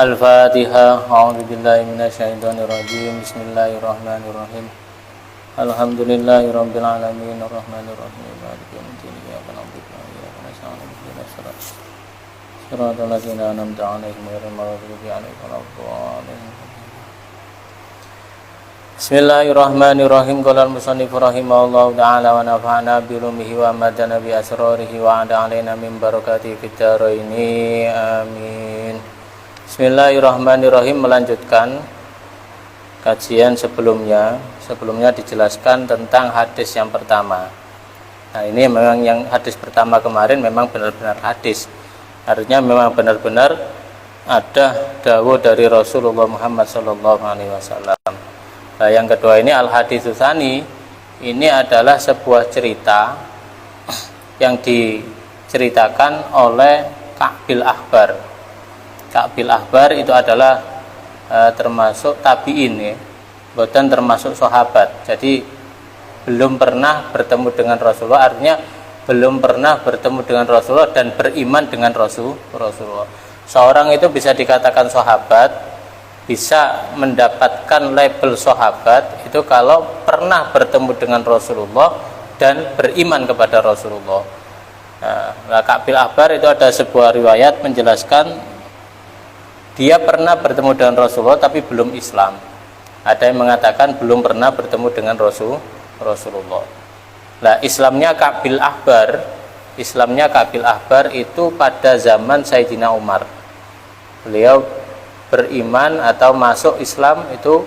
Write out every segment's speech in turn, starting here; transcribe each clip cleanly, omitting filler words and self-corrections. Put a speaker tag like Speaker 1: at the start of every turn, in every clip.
Speaker 1: Al-Fatihah. A'udzubillahi minasyaitonirrajim. Bismillahirrahmanirrahim. Alhamdulillahirabbil alamin arrahmanir rahim maliki yaumiddin iyyaka na'budu wa iyyaka nasta'in ihdinas siratal ladzina an'amta 'alaihim ghairil maghdubi 'alaihim waladdallin. Bismillahirrahmanirrahim. Qala al-musannif rahimahullahu ta'ala wa nafa'ana bi ulumihi wa madana bi asrarihi wa 'ada 'alaina min barakatihi fid dharaini amin. Bismillahirrahmanirrahim. Melanjutkan kajian sebelumnya dijelaskan tentang hadis yang pertama. Nah, ini memang yang hadis pertama kemarin memang benar-benar hadis. Artinya memang benar-benar ada dawuh dari Rasulullah Muhammad SAW. Nah, yang kedua ini al-hadits tsani, ini adalah sebuah cerita yang diceritakan oleh Ka'bil Ahbar. Ka'bil Ahbar itu adalah termasuk tabi'in ya, bukan termasuk sahabat. Jadi belum pernah bertemu dengan Rasulullah, artinya belum pernah bertemu dengan Rasulullah dan beriman dengan Rasulullah. Seorang itu bisa dikatakan sahabat, bisa mendapatkan label sahabat itu kalau pernah bertemu dengan Rasulullah dan beriman kepada Rasulullah. Nah, Ka'bil Ahbar itu ada sebuah riwayat menjelaskan dia pernah bertemu dengan Rasulullah tapi belum Islam. Ada yang mengatakan belum pernah bertemu dengan Rasulullah. Nah, Islamnya Ka'bil Ahbar itu pada zaman Sayyidina Umar. Beliau beriman atau masuk Islam itu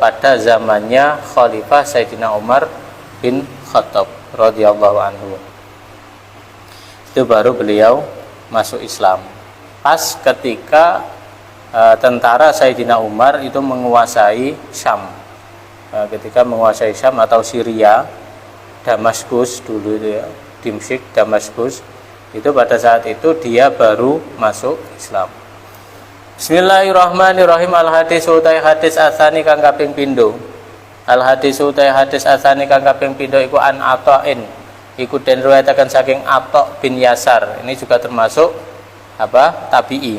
Speaker 1: pada zamannya Khalifah Sayyidina Umar bin Khattab radhiyallahu anhu. Itu baru beliau masuk Islam. Pas ketika tentara Sayyidina Umar itu menguasai Syam. Ketika menguasai Syam atau Syria, Damaskus dulu itu ya, Dimsyik, Damaskus, itu pada saat itu dia baru masuk Islam. Bismillahirrahmanirrahim. Al-hadis utai hadis asani kang kaping pindho. Al-hadis utai hadis asani kang kaping pindho iku an Ata'in. Iku den riwayataken saking Atha bin Yasar. Ini juga termasuk tabi'i,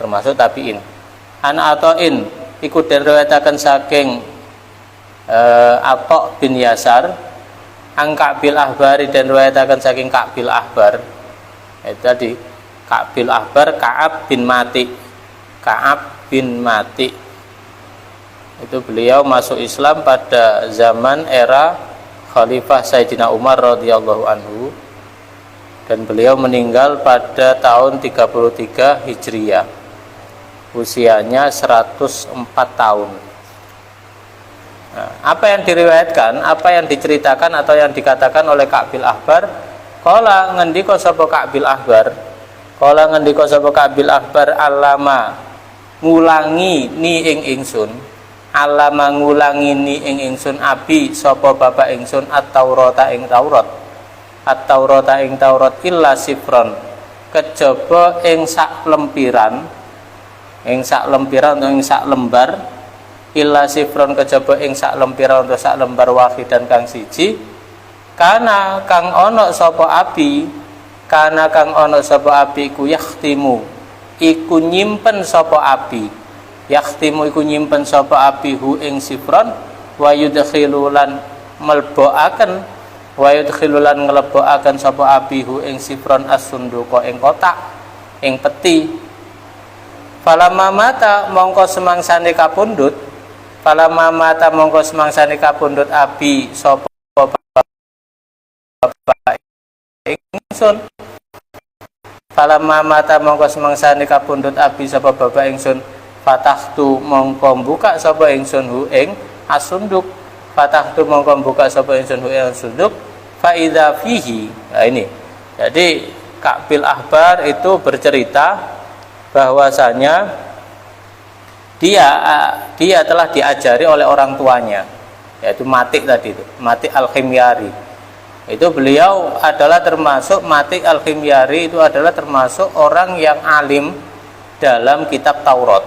Speaker 1: termasuk tabi'in. An Ata'in iku den riwayataken saking Atha bin Yasar, an Ka'bil Ahbar den riwayataken saking Ka'bil Ahbar. Itu tadi Ka'bil Ahbar, Ka'ab bin Mati. Itu beliau masuk Islam pada zaman era Khalifah Sayyidina Umar radhiyallahu anhu. Dan beliau meninggal pada tahun 33 Hijriah. Usianya 104 tahun. Nah, apa yang diriwayatkan, apa yang diceritakan atau yang dikatakan oleh Ka'bil Ahbar, qala ngendika sapa Ka'bil Ahbar, qala ngendika sapa Ka'bil Ahbar, alama ngulangi ni ing ingsun, alama ngulangi ni ing ingsun abi sapa bapak ingsun at-Taurata ing Taurat. At-Taurata ing Taurat illa sifron, kejaba ing sak lempiran atau ing sak lembar, illa sifron kejaba ing sak lempiran atau sak lembar wahidan kang siji, kana kang ana sapa abi iku yakhtimu iku nyimpen sapa abi, yakhtimu iku nyimpen sapa abi hu ing sifron, wa yudkhilulan melboaken wa yudkhilulan nglebokaken sapa abihu ing sifron as-sunduqa ing kotak ing peti. Falamma mata mongko semangsane kapundhut abi sapa bapak ingsun. Falamma mata mongko semangsane kapundhut abi sapa bapak ingsun, fatahtu mongko buka sapa ingsun hu ing as-sunduk. Fatahtu mongko buka sapa ingsun hu ing as-sunduk fa idza fihi. Nah, ini. Jadi Ka'bil Ahbar itu bercerita bahwasanya dia telah diajari oleh orang tuanya, yaitu Mati tadi itu, Mati Al-Himyari. Itu beliau adalah termasuk Mati Al-Himyari itu adalah termasuk orang yang alim dalam kitab Taurat.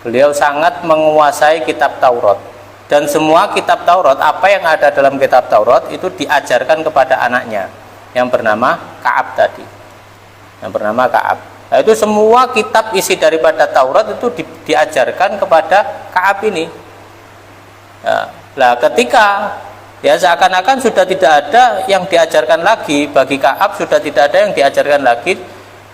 Speaker 1: Beliau sangat menguasai kitab Taurat. Dan semua kitab Taurat, apa yang ada dalam kitab Taurat itu diajarkan kepada anaknya yang bernama Ka'ab tadi. Yang bernama Ka'ab. Nah, itu semua kitab isi daripada Taurat itu diajarkan kepada Ka'ab ini. Nah, ketika ya seakan-akan sudah tidak ada yang diajarkan lagi bagi Ka'ab, sudah tidak ada yang diajarkan lagi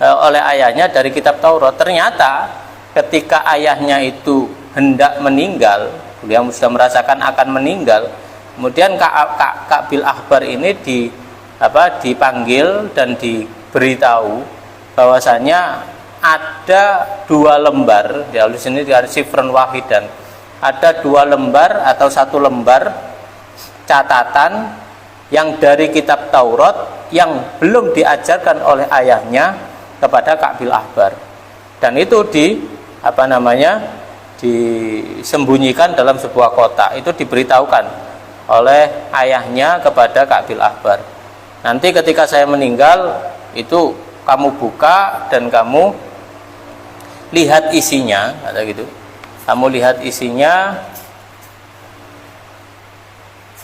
Speaker 1: oleh ayahnya dari kitab Taurat. Ternyata ketika ayahnya itu hendak meninggal, beliau sudah merasakan akan meninggal, kemudian Ka'bil Ahbar ini dipanggil dan diberitahu bahwasanya ada 2 lembar, di sini di sifron wahidan, ada 2 lembar atau 1 lembar catatan yang dari kitab Taurat yang belum diajarkan oleh ayahnya kepada Ka'bil Ahbar, dan itu disembunyikan dalam sebuah kotak. Itu diberitahukan oleh ayahnya kepada Ka'bil Ahbar, nanti ketika saya meninggal itu kamu buka dan kamu lihat isinya, kata gitu. Kamu lihat isinya.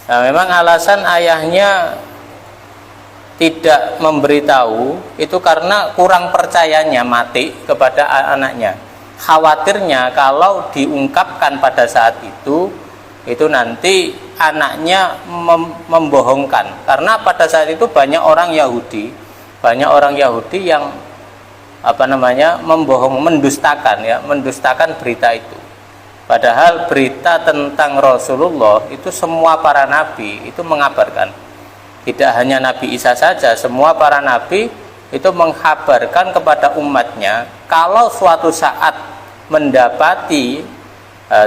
Speaker 1: Nah, memang alasan ayahnya tidak memberitahu itu karena kurang percayanya mati kepada anaknya. Khawatirnya kalau diungkapkan pada saat itu nanti anaknya membohongkan, karena pada saat itu banyak orang Yahudi yang mendustakan berita itu. Padahal berita tentang Rasulullah itu semua para nabi itu mengabarkan. Tidak hanya Nabi Isa saja, semua para nabi itu menghabarkan kepada umatnya kalau suatu saat mendapati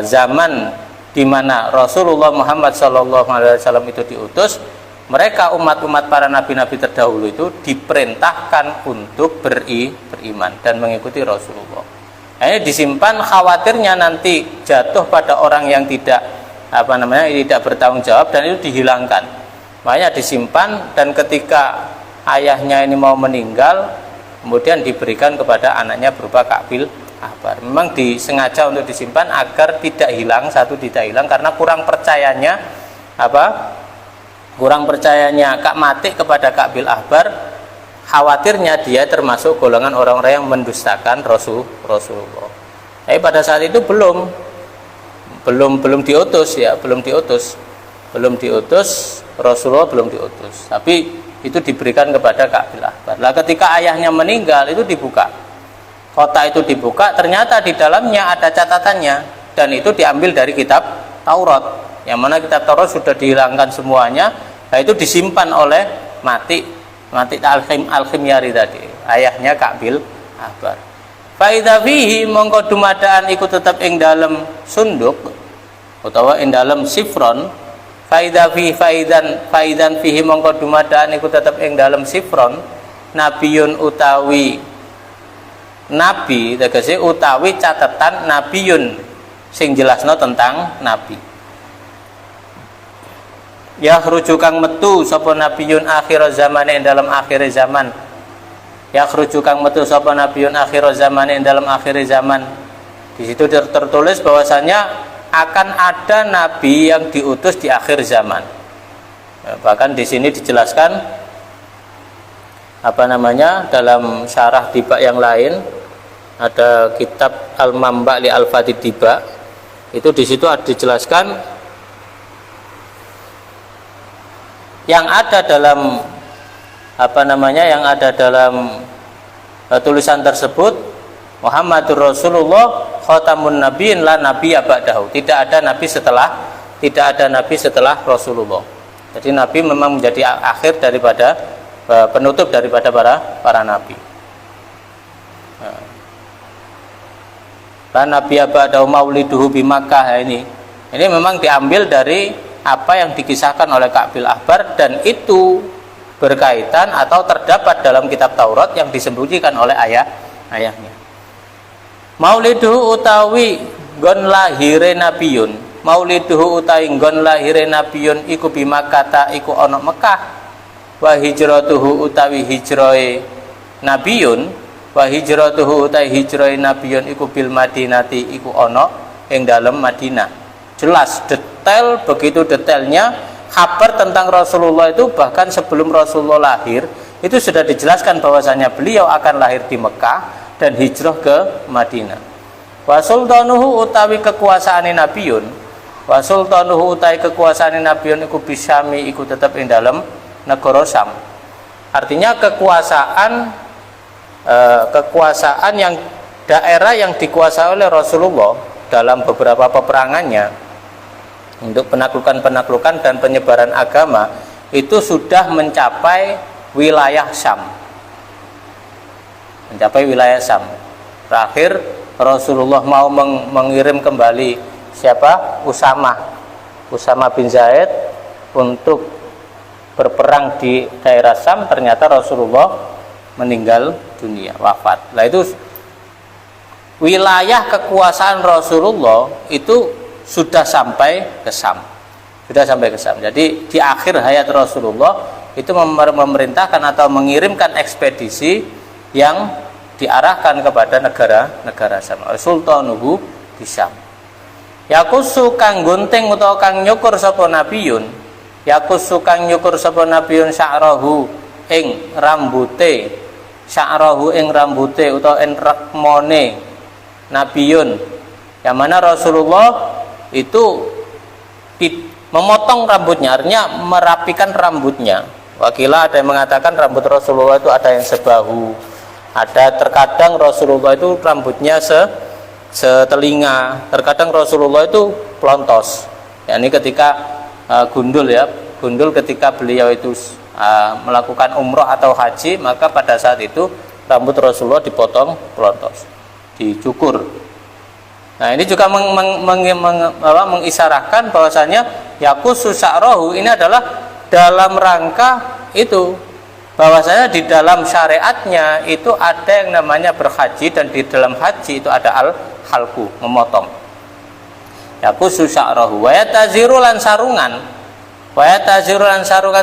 Speaker 1: zaman di mana Rasulullah Muhammad SAW itu diutus, mereka umat-umat para nabi-nabi terdahulu itu diperintahkan untuk beriman dan mengikuti Rasulullah. Nah, ini disimpan, khawatirnya nanti jatuh pada orang yang tidak bertanggung jawab dan itu dihilangkan. Makanya disimpan, dan ketika ayahnya ini mau meninggal, kemudian diberikan kepada anaknya berupa Ka'bil Ahbar. Memang disengaja untuk disimpan agar tidak hilang, karena kurang percayanya Kak Mati kepada Ka'bil Ahbar, khawatirnya dia termasuk golongan orang-orang yang mendustakan Rasulullah. Tapi pada saat itu belum diutus, Rasulullah belum diutus, tapi itu diberikan kepada Ka'bil Ahbar. Nah, ketika ayahnya meninggal itu dibuka, kotak itu dibuka, ternyata di dalamnya ada catatannya, dan itu diambil dari kitab Taurat, yang mana kitab Taurat sudah dihilangkan semuanya. Nah, itu disimpan oleh Mati Al-Khimyari tadi, ayahnya Ka'bil Ahbar. Faidha fihi mongko dumadaan iku tetep ing dalem sunduk utawa ing dalem sifron. Faidha fihi faidan fihi mongko dumadaan iku tetep ing dalem sifron, nabiyun utawi nabi, tegese utawi catatan nabiyun sing jelasno tentang nabi. Ya rujukan metu sapa nabiyun akhir zaman ing dalam akhir zaman. Ya rujukan metu sapa nabiyun akhir zaman ing dalam akhir zaman. Di situ tertulis bahwasanya akan ada nabi yang diutus di akhir zaman. Bahkan di sini dijelaskan dalam syarah Dibak yang lain, ada kitab Al-Mamba' li Al-Fatid Dibak. Itu di situ ada dijelaskan yang ada dalam tulisan tersebut, Muhammadur Rasulullah khatamun nabiyyin la nabiyya ba'dahu. Tidak ada nabi setelah Rasulullah. Jadi nabi memang menjadi akhir daripada penutup daripada para nabi. La nabiyya ba'dahu mauliduhu bi Makkah. Ini memang diambil dari apa yang dikisahkan oleh Ka'bil Ahbar, dan itu berkaitan atau terdapat dalam kitab Taurat yang disembunyikan oleh ayahnya. Mauliduhu utawi gon lahire nabiyun, mauliduhu utawi gon lahire nabiyun iku bi Makkah, iku ana Mekah. Wa hijratuhu utawi hijrahe nabiyun, wa hijratuhu utawi hijrahe nabiyun iku bil Madinati, iku ana ing dalem Madinah. Jelas, detail, begitu detailnya kabar tentang Rasulullah itu, bahkan sebelum Rasulullah lahir itu sudah dijelaskan bahwasanya beliau akan lahir di Mekah dan hijrah ke Madinah. Wa sultanuhu utawi kekuasaane nabiyun, wa sultanuhu utawi kekuasaane nabiyun iku bisyami iku tetep ing dalem negara Syam. Artinya kekuasaan yang daerah yang dikuasai oleh Rasulullah dalam beberapa peperangannya untuk penaklukan dan penyebaran agama itu sudah mencapai wilayah Syam. Mencapai wilayah Syam. Terakhir Rasulullah mau mengirim kembali siapa? Usama bin Zaid untuk berperang di daerah Syam. Ternyata Rasulullah meninggal dunia, wafat. Nah, itu wilayah kekuasaan Rasulullah itu sudah sampai ke Syam. Jadi di akhir hayat Rasulullah itu memerintahkan atau mengirimkan ekspedisi yang diarahkan kepada negara Syam. Sultanuhu di Syam. Yakusu kang gunting utawa kang nyukur sapa nabiyun, yakusu kang nyukur sapa nabiyun sya'rahu ing rambute, sya'rahu ing rambute utawa ing rakmone nabiyun. Yang mana Rasulullah itu memotong rambutnya, artinya merapikan rambutnya. Wakilah ada yang mengatakan rambut Rasulullah itu ada yang sebahu, ada terkadang Rasulullah itu rambutnya setelinga, terkadang Rasulullah itu pelontos. Ya, ini ketika gundul ketika beliau itu melakukan umroh atau haji, maka pada saat itu rambut Rasulullah dipotong pelontos, dicukur. Nah, ini juga mengisyaratkan bahwasanya yakusu sya'rahu ini adalah dalam rangka itu, bahwasanya di dalam syariatnya itu ada yang namanya berhaji, dan di dalam haji itu ada al-halku, memotong. Yakusu sya'rahu wa yataziru lan sarungan,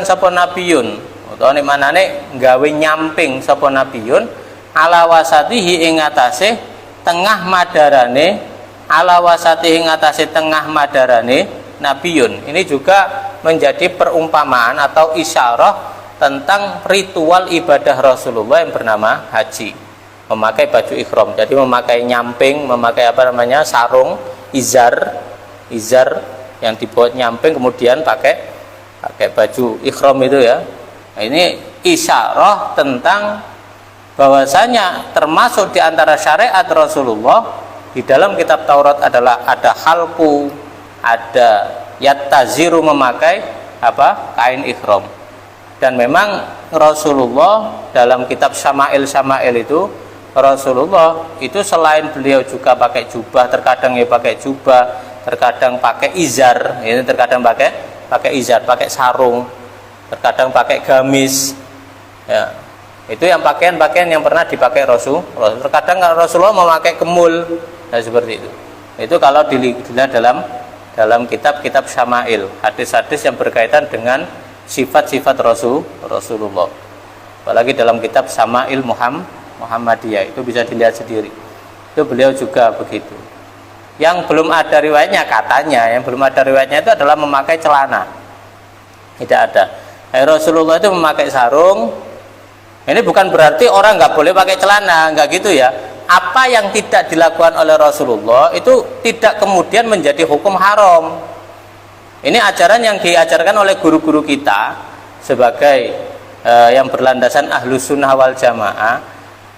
Speaker 1: sapa nabiyun, utawa nek manane gawe nyamping sapa nabiyun ala wasatihi ing atase tengah madarane, ala wasatihi ing atase tengah madarane nabiyun. Ini juga menjadi perumpamaan atau isyarah tentang ritual ibadah Rasulullah yang bernama haji, memakai baju ikhram. Jadi memakai nyamping, memakai sarung, izar yang dibuat nyamping, kemudian pakai baju ikhram itu ya. Nah, ini isyarah tentang bahwasanya termasuk di antara syariat Rasulullah di dalam kitab Taurat adalah ada halku, ada yattaziru, memakai kain ikhram. Dan memang Rasulullah dalam kitab Syama'il itu, Rasulullah itu selain beliau juga pakai jubah, terkadang ya pakai jubah, terkadang pakai izar, ini terkadang pakai izar, pakai sarung, terkadang pakai gamis. Ya, itu yang pakaian yang pernah dipakai Rasulullah. Terkadang Rasulullah memakai kemul, seperti itu. Itu kalau dilihat dalam kitab-kitab Syama'il, hadis-hadis yang berkaitan dengan sifat-sifat Rasulullah. Apalagi dalam kitab Syama'il Muhammadiyah, itu bisa dilihat sendiri. Itu beliau juga begitu. Yang belum ada riwayatnya, itu adalah memakai celana. Tidak ada. Rasulullah itu memakai sarung. Ini bukan berarti orang nggak boleh pakai celana, nggak gitu ya. Apa yang tidak dilakukan oleh Rasulullah itu tidak kemudian menjadi hukum haram. Ini ajaran yang diajarkan oleh guru-guru kita sebagai yang berlandasan Ahlus Sunnah wal Jamaah,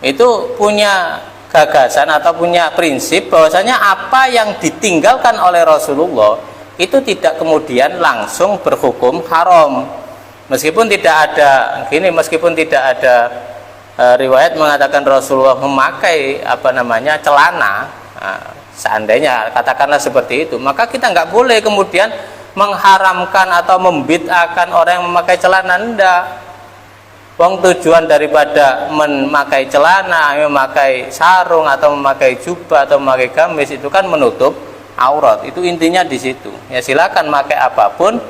Speaker 1: itu punya gagasan atau punya prinsip bahwasanya apa yang ditinggalkan oleh Rasulullah itu tidak kemudian langsung berhukum haram. Meskipun tidak ada riwayat mengatakan Rasulullah memakai celana, seandainya katakanlah seperti itu, maka kita nggak boleh kemudian mengharamkan atau membid'ahkan orang yang memakai celana. Enggak. Wong tujuan daripada memakai celana, memakai sarung atau memakai jubah atau memakai gamis itu kan menutup aurat. Itu intinya di situ. Ya silakan pakai apapun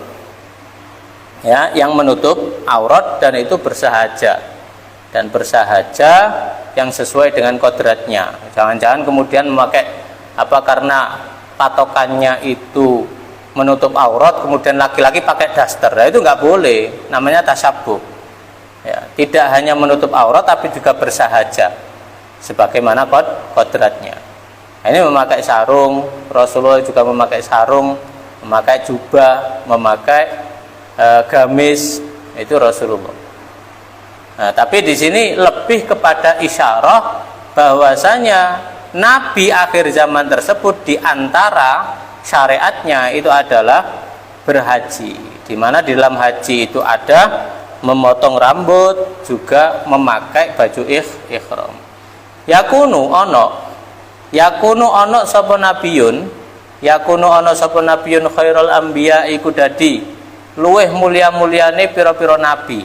Speaker 1: ya yang menutup aurat dan itu bersahaja. Dan bersahaja yang sesuai dengan kodratnya. Jangan-jangan kemudian memakai karena patokannya itu menutup aurat, kemudian laki-laki pakai daster. Nah, itu nggak boleh, namanya tasyabuh. Ya, tidak hanya menutup aurat tapi juga bersahaja. sebagaimana kodratnya. Nah, ini memakai sarung, Rasulullah juga memakai sarung, memakai jubah, memakai gamis, itu Rasulullah. Nah, tapi di sini lebih kepada isyarah bahwasanya Nabi akhir zaman tersebut di antara syariatnya itu adalah berhaji, di mana di dalam haji itu ada memotong rambut, juga memakai baju ihram. Yakunu ono sapa nabiyun, khairul anbiya iku dadi luweh mulia-muliane pira-pira nabi.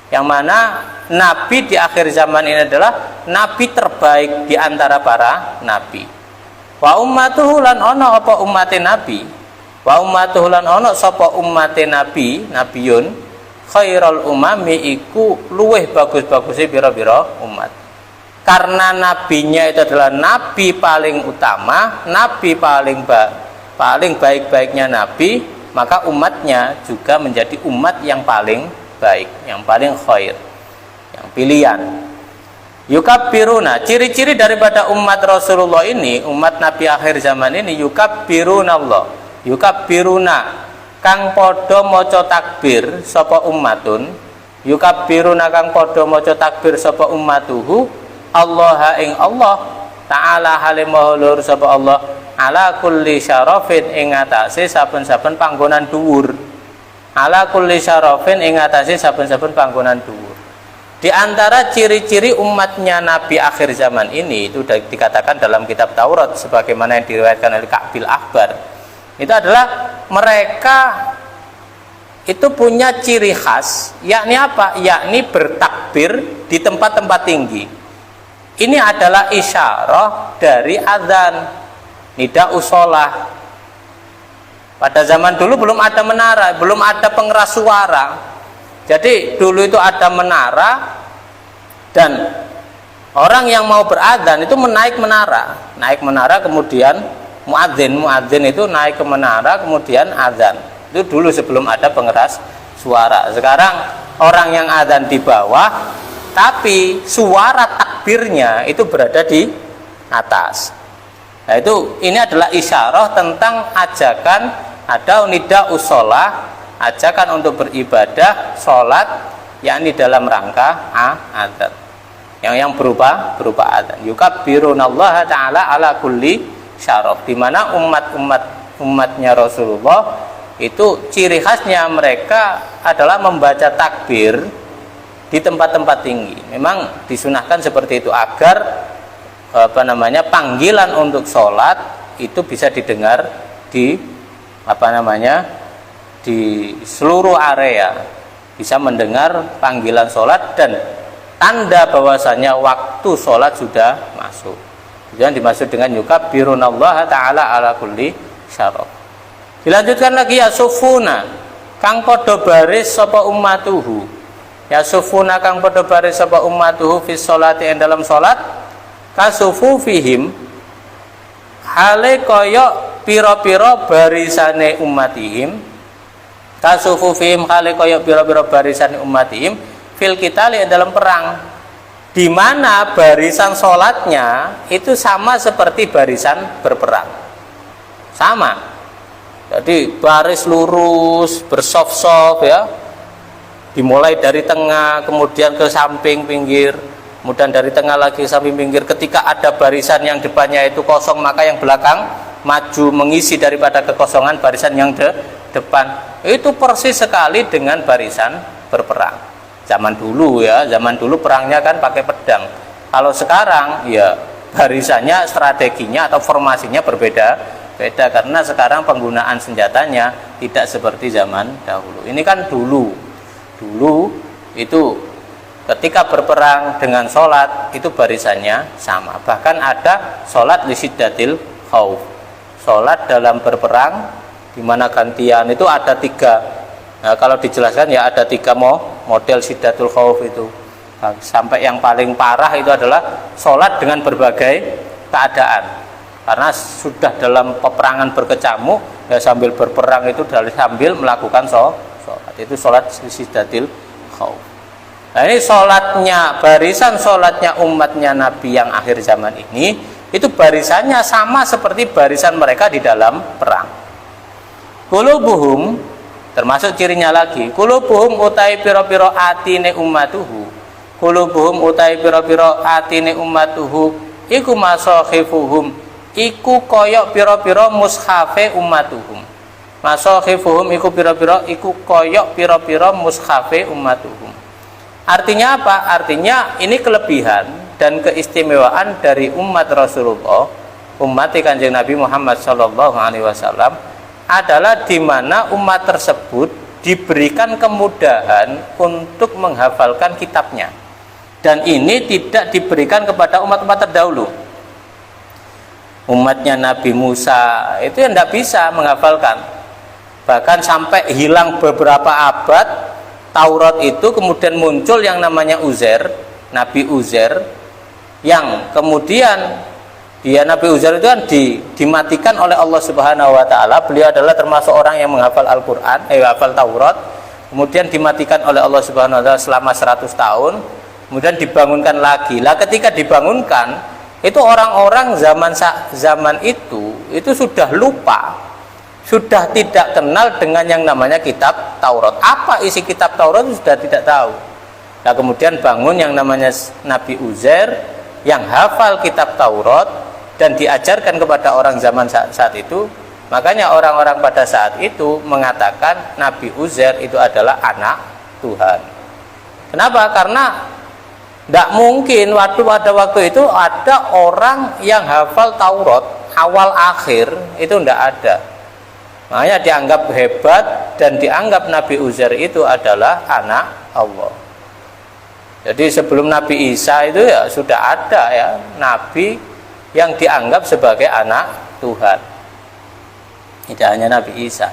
Speaker 1: Yang mana nabi di akhir zaman ini adalah nabi terbaik di antara para nabi. Wa ummatuhu lan ono apa ummate nabi? Wa ummatuhu lan ono sapa ummate nabi, nabiyun khairul umami iku luweh bagus-bagusé pira-pira umat. Karena nabinya itu adalah nabi paling utama, nabi paling baik-baiknya nabi, maka umatnya juga menjadi umat yang paling baik, yang paling khair, yang pilihan. Yukabbiruna, ciri-ciri daripada umat Rasulullah ini, umat Nabi akhir zaman ini, yukabbiruna Allah, yukabbiruna kang podo moco takbir sapa ummatun, yukabbiruna kang podo moco takbir sapa ummatuhu Allah ing Allah Ta'ala halimah lur sapa Allah ala kulli syarafin ing atase saben-saben panggonan dhuwur, ala kulli syarafin ing atase saben-saben panggonan dhuwur. Di antara ciri-ciri umatnya Nabi akhir zaman ini itu dikatakan dalam kitab Taurat sebagaimana yang diriwayatkan oleh Ka'bil Akhbar, itu adalah mereka itu punya ciri khas, yakni apa? Yakni bertakbir di tempat-tempat tinggi. Ini adalah isyarah dari azan, nida usolah. Pada zaman dulu belum ada menara, belum ada pengeras suara. Jadi dulu itu ada menara, dan orang yang mau berazan itu naik menara, kemudian muadzin itu naik ke menara, kemudian azan. Itu dulu sebelum ada pengeras suara. Sekarang orang yang azan di bawah, tapi suara takbirnya itu berada di atas. Nah, ini adalah isyarah tentang ajakan ada nida usolah, ajakan untuk beribadah sholat, yakni dalam rangka adzan yang berupa adzan. Yukabbirunallaha ta'ala ala kulli syaraf, di mana umatnya Rasulullah itu ciri khasnya mereka adalah membaca takbir di tempat-tempat tinggi. Memang disunahkan seperti itu agar panggilan untuk sholat itu bisa didengar di di seluruh area, bisa mendengar panggilan sholat dan tanda bahwasanya waktu sholat sudah masuk. Jangan dimaksud dengan yukabbirunallaha ta'ala ala kulli syaraf. Dilanjutkan lagi, ya sufuna kang podo baris sapa ummatuhu, ya sufuna kang podo baris sapa ummatuhu fi sholati ing dalam sholat, kasufu fihim hale kaya pira-pira barisane umatihim, kasufu fihim hale kaya pira-pira barisane umatihim fil qitali dalam perang, di mana barisan sholatnya itu sama seperti barisan berperang, sama. Jadi baris lurus, bersof-sof ya, dimulai dari tengah, kemudian ke samping pinggir, kemudian dari tengah lagi ke samping pinggir. Ketika ada barisan yang depannya itu kosong, maka yang belakang maju mengisi daripada kekosongan barisan yang depan. Itu persis sekali dengan barisan berperang. Zaman dulu ya, zaman dulu perangnya kan pakai pedang. Kalau sekarang ya barisannya, strateginya atau formasinya beda karena sekarang penggunaan senjatanya tidak seperti zaman dahulu. Ini kan dulu itu ketika berperang dengan sholat itu barisannya sama. Bahkan ada sholat lisiddatil khauf, sholat dalam berperang, di mana gantian itu ada 3. Nah, kalau dijelaskan ya ada 3 model siddatul khauf itu. Nah, sampai yang paling parah itu adalah sholat dengan berbagai keadaan. Karena sudah dalam peperangan berkecamuk, ya sambil berperang itu sambil melakukan sholat. Itu sholat siddatil khauf. Nah, ini sholatnya, barisan sholatnya umatnya Nabi yang akhir zaman ini, itu barisannya sama seperti barisan mereka di dalam perang. Qulubuhum, termasuk cirinya lagi, qulubuhum utai piro-piro atine ummatuhu, qulubuhum utai piro-piro atine ummatuhu, iku masakhifuhum, iku koyok piro-piro mushafe ummatuhum. Masakhifuhum iku piro-piro, iku koyok piro-piro mushafe ummatuhum. Artinya apa? Artinya ini kelebihan dan keistimewaan dari umat Rasulullah, umat Kanjeng Nabi Muhammad SAW, adalah di mana umat tersebut diberikan kemudahan untuk menghafalkan kitabnya, dan ini tidak diberikan kepada umat-umat terdahulu. Umatnya Nabi Musa itu yang tidak bisa menghafalkan, bahkan sampai hilang beberapa abad Taurat itu kemudian muncul yang namanya Uzair, Nabi Uzair, yang kemudian Nabi Uzair itu kan dimatikan oleh Allah Subhanahu wa taala. Beliau adalah termasuk orang yang menghafal Al-Qur'an, hafal Taurat. Kemudian dimatikan oleh Allah Subhanahu wa taala selama 100 tahun. Kemudian dibangunkan lagi. Lah ketika dibangunkan, itu orang-orang zaman itu sudah lupa, sudah tidak kenal dengan yang namanya kitab Taurat. Apa isi kitab Taurat itu sudah tidak tahu. Nah, kemudian bangun yang namanya Nabi Uzair yang hafal kitab Taurat dan diajarkan kepada orang zaman saat itu. Makanya orang-orang pada saat itu mengatakan Nabi Uzair itu adalah anak Tuhan. Kenapa? Karena tidak mungkin pada waktu itu ada orang yang hafal Taurat awal akhir, itu tidak ada. Makanya dianggap hebat dan dianggap Nabi Uzair itu adalah anak Allah. Jadi sebelum Nabi Isa itu ya sudah ada ya Nabi yang dianggap sebagai anak Tuhan. Tidak hanya Nabi Isa,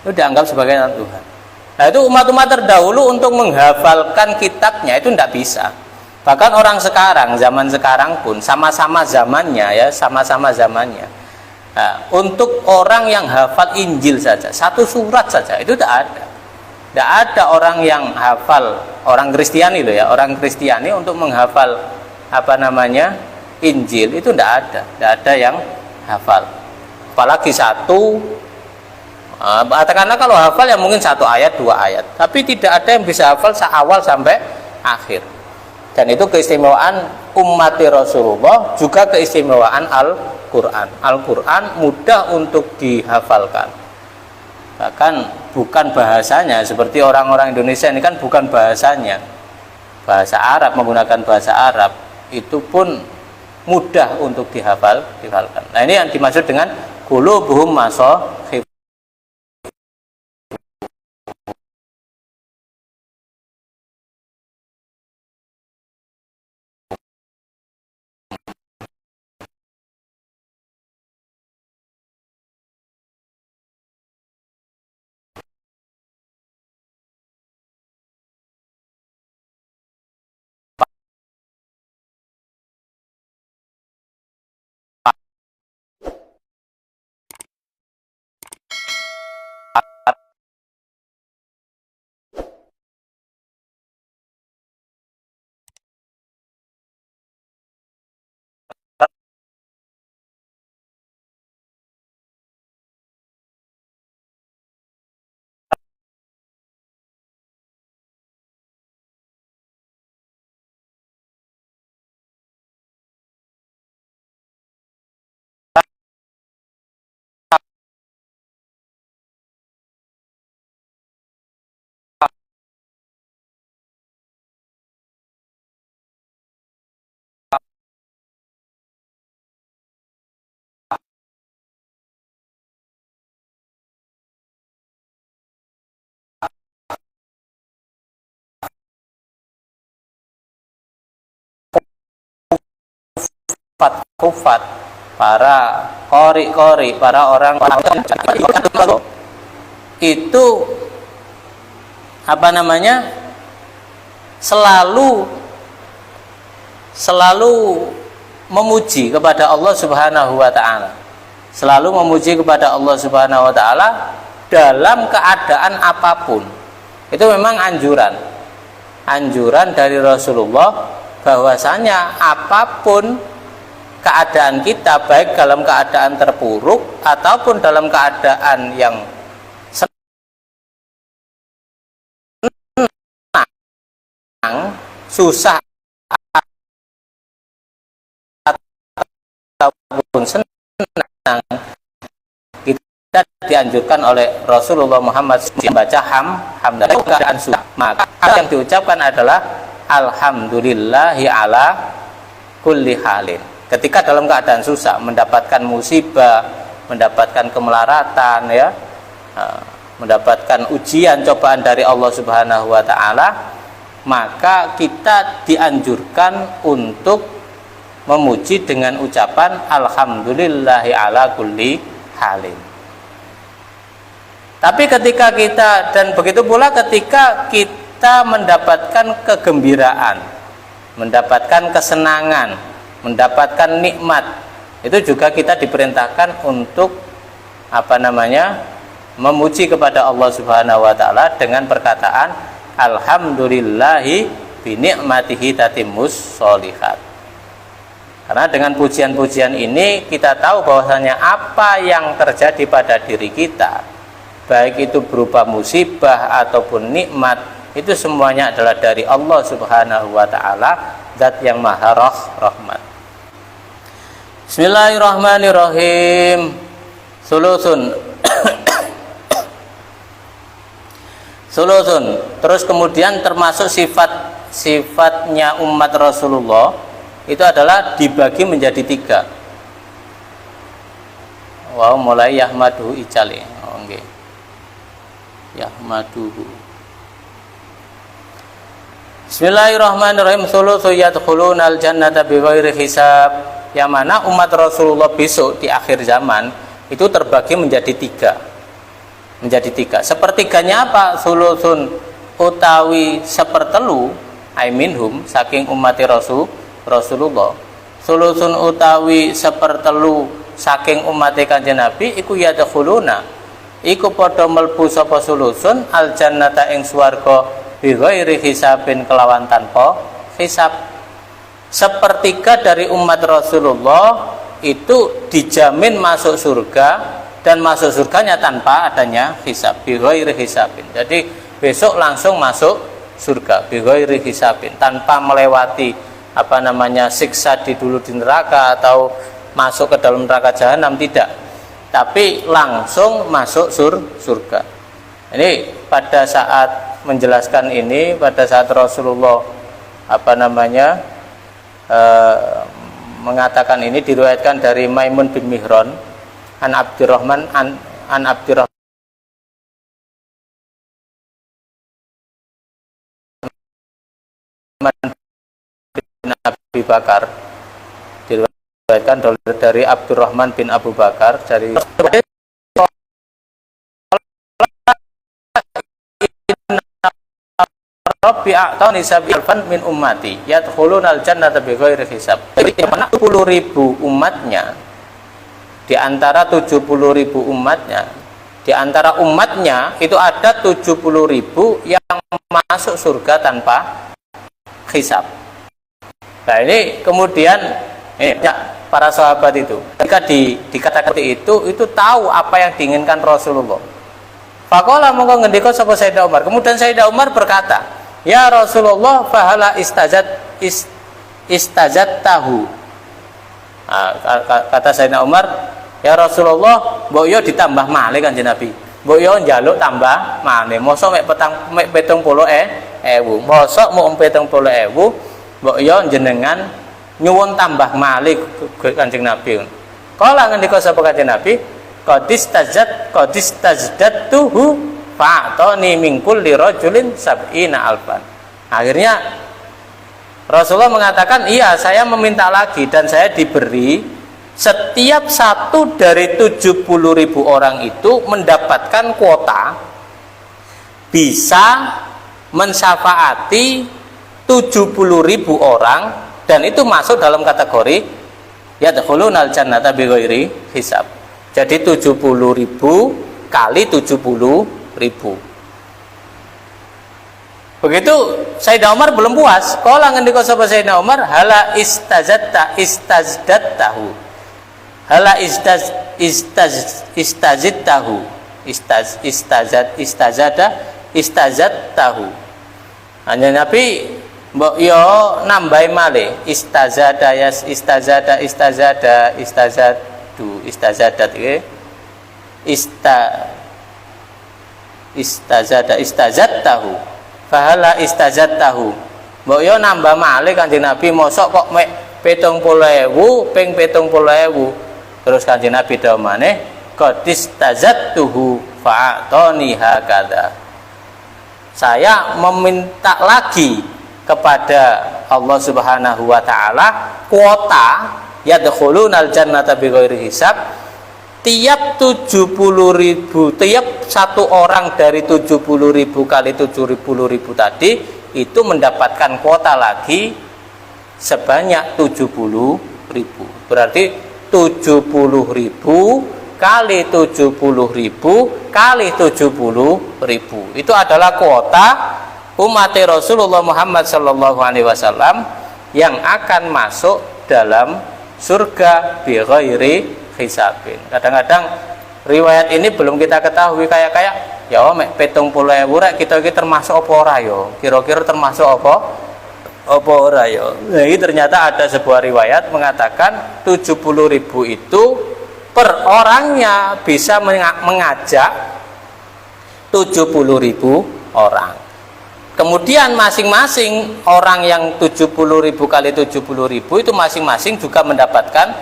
Speaker 1: itu dianggap sebagai anak Tuhan. Nah, itu umat-umat terdahulu untuk menghafalkan kitabnya itu tidak bisa. Bahkan orang sekarang, zaman sekarang pun sama-sama zamannya ya, sama-sama zamannya. Nah, untuk orang yang hafal Injil saja, satu surat saja itu tidak ada. Tidak ada orang yang hafal, orang Kristiani loh ya, orang Kristiani untuk menghafal Injil itu tidak ada yang hafal. Apalagi satu, karena kalau hafal ya mungkin satu ayat, dua ayat, tapi tidak ada yang bisa hafal awal sampai akhir. Dan itu keistimewaan umat Rasulullah, juga keistimewaan Al-Quran. Al-Quran mudah untuk dihafalkan. Bahkan bukan bahasanya, seperti orang-orang Indonesia ini kan bukan bahasanya, bahasa Arab, menggunakan bahasa Arab, itu pun mudah untuk dihafalkan. Nah, ini yang dimaksud dengan qulubuhum masakhif. Kufat, para qori, para orang itu selalu memuji kepada Allah Subhanahu wa taala. Selalu memuji kepada Allah Subhanahu wa taala dalam keadaan apapun. Itu memang anjuran. anjuran dari Rasulullah bahwasanya apapun keadaan kita, baik dalam keadaan terpuruk ataupun dalam keadaan yang senang, susah ataupun senang, kita dianjurkan oleh Rasulullah Muhammad membaca hamdalah keadaan susah. Maka yang diucapkan adalah alhamdulillahi ala kulli halin. Ketika dalam keadaan susah, mendapatkan musibah, mendapatkan kemelaratan, ya, mendapatkan ujian, cobaan dari Allah Subhanahu wa taala, maka kita dianjurkan untuk memuji dengan ucapan alhamdulillahi ala kulli halin. Tapi ketika kita, dan begitu pula ketika kita mendapatkan kegembiraan, mendapatkan kesenangan, mendapatkan nikmat, itu juga kita diperintahkan untuk memuji kepada Allah Subhanahu wa taala dengan perkataan alhamdulillahi bi ni'matihi tatimmus sholihat. Karena dengan pujian-pujian ini kita tahu bahwasanya apa yang terjadi pada diri kita, baik itu berupa musibah ataupun nikmat, itu semuanya adalah dari Allah Subhanahu wa taala, zat yang maha rahmat. Bismillahirrahmanirrahim. Sulusun. Sulusun. Terus kemudian termasuk sifatnya umat Rasulullah itu adalah dibagi menjadi 3. Wow, mulai yahmadu icali. Oh, nggih. Yahmaduhu. Bismillahirrahmanirrahim. Sulusu yadkhulunal jannata bighairi hisab. Yang mana umat Rasulullah besok di akhir zaman itu terbagi menjadi 3. Menjadi 3. Sepertiganya apa? Sulusun utawi sepertelu ai minhum saking umat Rasulullah. Sulusun utawi sepertelu saking umat Kanjeng Nabi iku yadkhuluna, iku padha mlebu sapa sulusun al jannata ing swarga bighairi hisabin kelawan tanpa hisab. Sepertiga dari umat Rasulullah itu dijamin masuk surga, dan masuk surganya tanpa adanya hisab, bighairi hisabin. Jadi besok langsung masuk surga bighairi hisabin, tanpa melewati siksa di neraka atau masuk ke dalam neraka jahanam, tidak, tapi langsung masuk surga. Ini pada saat menjelaskan ini, pada saat Rasulullah mengatakan ini, diriwayatkan dari Maimun bin Mihran an Abdurrahman bin Abi Bakar, diriwayatkan dari Abdurrahman bin Abu Bakar dari Rabbi a'tani sab'alfan min ummati yadkhulunal jannata bighairi hisab. Jadi 70.000 umatnya, di antara 70.000 umatnya, di antara umatnya itu ada 70.000 yang masuk surga tanpa hisab. Nah ini kemudian para sahabat itu ketika dikatakan itu tahu apa yang diinginkan Rasulullah. Faqala mongko ngendika sapa Sayyidina Umar. Kemudian Sayyidina Umar berkata, "Ya Rasulullah, fahala istajat tahu." Kata Sayyidina Umar, "Ya Rasulullah, mbok yo ditambah malih Kanjeng Nabi. Mbok yo njaluk tambah malih. Mosok mek 70.000. Mosok mung 70.000, mbok yo jenengan nyuwun tambah malih Kanjeng Nabi." Kala ngendika sapa Kanjeng Nabi, qadis tajdatuhu fa'tani min kulli rajulin sab'ina alfan. Akhirnya Rasulullah mengatakan, iya saya meminta lagi, dan saya diberi setiap satu dari 70.000 orang itu mendapatkan kuota bisa mensyafaati 70.000 orang, dan itu masuk dalam kategori yadkhulunal jannata bighairi hisab. Jadi 70.000 kali 70.000. Begitu Sayyidina Umar belum puas. Qala ngendika sapa Sayyidina Umar, hala istazdattahu. Hala istazidtahu. Istazattahu. Hanya Nabi mbok yo nambahi malih istazada istazadat iki istazattahu fahala istazattahu mbok yo nambah malih Kanjeng Nabi mosok kok mek 70.000 ping 70.000 terus Kanjeng Nabi dawuh maneh qad istazattuhu fa'atani hakadha saya meminta lagi kepada Allah Subhanahu wa taala kuota yadkhulunal jannata bighairi hisab tiap 70.000 tiap satu orang dari 70.000 kali 70.000 tadi itu mendapatkan kuota lagi sebanyak 70.000 berarti 70.000 kali 70.000 kali 70.000 itu adalah kuota umat Rasulullah Muhammad sallallahu alaihi wasallam yang akan masuk dalam surga bi ghairi hisabin. Kadang-kadang riwayat ini belum kita ketahui kayak ya mek 70.000 rek kita iki termasuk apa ora ya? Kira-kira termasuk apa ora ya? Nah, ini ternyata ada sebuah riwayat mengatakan 70.000 itu per orangnya bisa mengajak 70.000 orang. Kemudian masing-masing orang yang 70.000 kali 70.000 itu masing-masing juga mendapatkan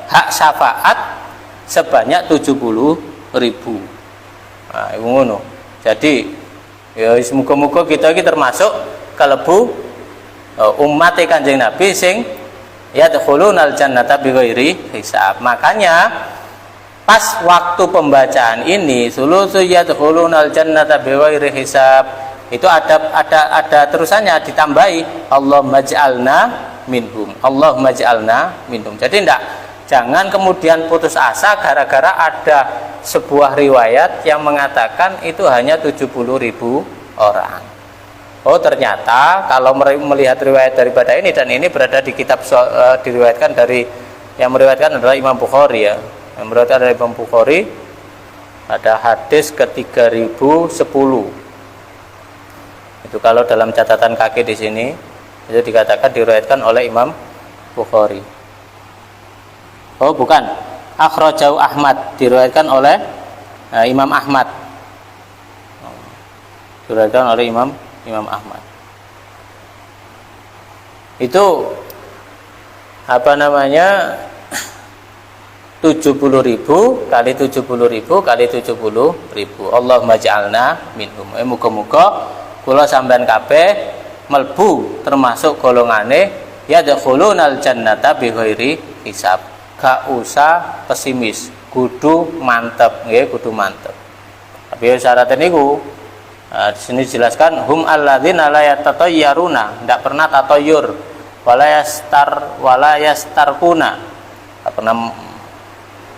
Speaker 1: hak syafaat sebanyak 70.000. Nah, itu ngono. Jadi ya semoga-moga kita iki termasuk kalebu umat Kanjeng Nabi sing yadkhulunal jannata bighairi hisab. Makanya pas waktu pembacaan ini sulusu yadkhulunal jannata bighairi hisab itu ada terusannya ditambahi Allahumma ij'alna minhum. Allahumma ij'alna minhum. Jadi jangan kemudian putus asa gara-gara ada sebuah riwayat yang mengatakan itu hanya 70.000 orang. Oh ternyata kalau melihat riwayat daripada ini dan ini berada di kitab diriwayatkan dari yang meriwayatkan adalah Imam Bukhari ya. Yang meriwayatkan dari Imam Bukhari ada hadis ke-3010. Itu kalau dalam catatan kaki di sini itu dikatakan diriwayatkan oleh Imam Bukhari. Oh bukan, akhrajahu Ahmad diriwayatkan oleh Imam Ahmad. Diriwayatkan oleh Imam Ahmad. Itu apa namanya 70.000 kali 70.000 kali 70.000. Allahumma ij'alna minhum. Muga-muga kula sampean kabeh melbu termasuk golongane yadkhulunal jannata bighairi hisab. Gak usah pesimis, kudu mantep nggih, kudu mantep. Tapi syaratnya niku di sini dijelaskan hum alladzina la yatatayyaruna, ndak pernah tatayyur, wala yastarquna. Enggak pernah.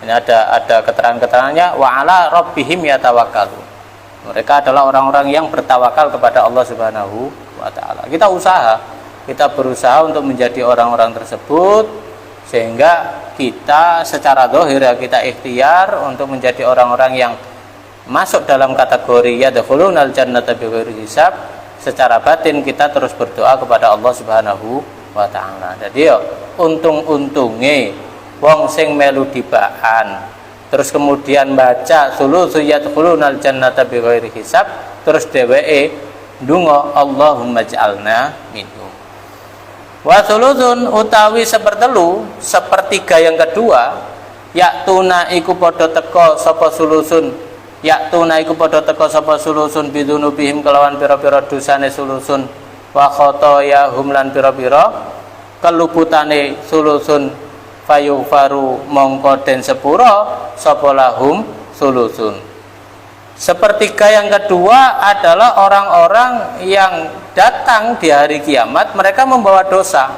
Speaker 1: Ini ada keterangan-keterangannya wa ala rabbihim yatawakkalun. Mereka adalah orang-orang yang bertawakal kepada Allah Subhanahu wa taala. Kita berusaha untuk menjadi orang-orang tersebut sehingga kita secara zahir kita ikhtiar untuk menjadi orang-orang yang masuk dalam kategori yadkhulunal jannata bighairi hisab. Secara batin kita terus berdoa kepada Allah Subhanahu wa taala. Jadi yo untung-untunge wong sing melu dibaan terus kemudian baca sulusu yadkhulunal jannata bighairi hisab terus dheweke ndonga Allahumma ij'alna minhum. Wa sulusun utawi sepertiga yang kedua yaktuna iku padha teka sapa sulusun bidunubihim kelawan pira-pira dosane sulusun wa khotoyahum lan pira-pira keluputane sulusun fayufaru mongko den sepura sapa lahum sulusun. Sepertiga yang kedua adalah orang-orang yang datang di hari kiamat mereka membawa dosa,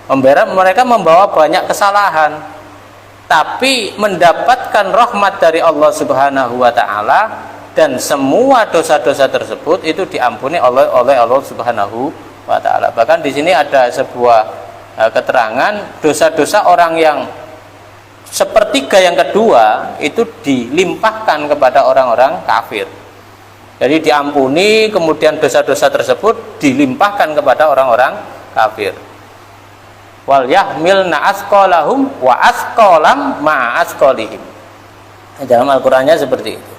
Speaker 1: mereka membawa banyak kesalahan, tapi mendapatkan rahmat dari Allah Subhanahu wa taala dan semua dosa-dosa tersebut itu diampuni oleh Allah Subhanahu wa taala. Bahkan di sini ada sebuah keterangan dosa-dosa orang yang sepertiga yang kedua itu dilimpahkan kepada orang-orang kafir. Jadi diampuni, kemudian dosa-dosa tersebut dilimpahkan kepada orang-orang kafir. Wal yahmilna asqalahum wa asqalam ma asqalihim. Dalam Al-Qur'annya seperti itu.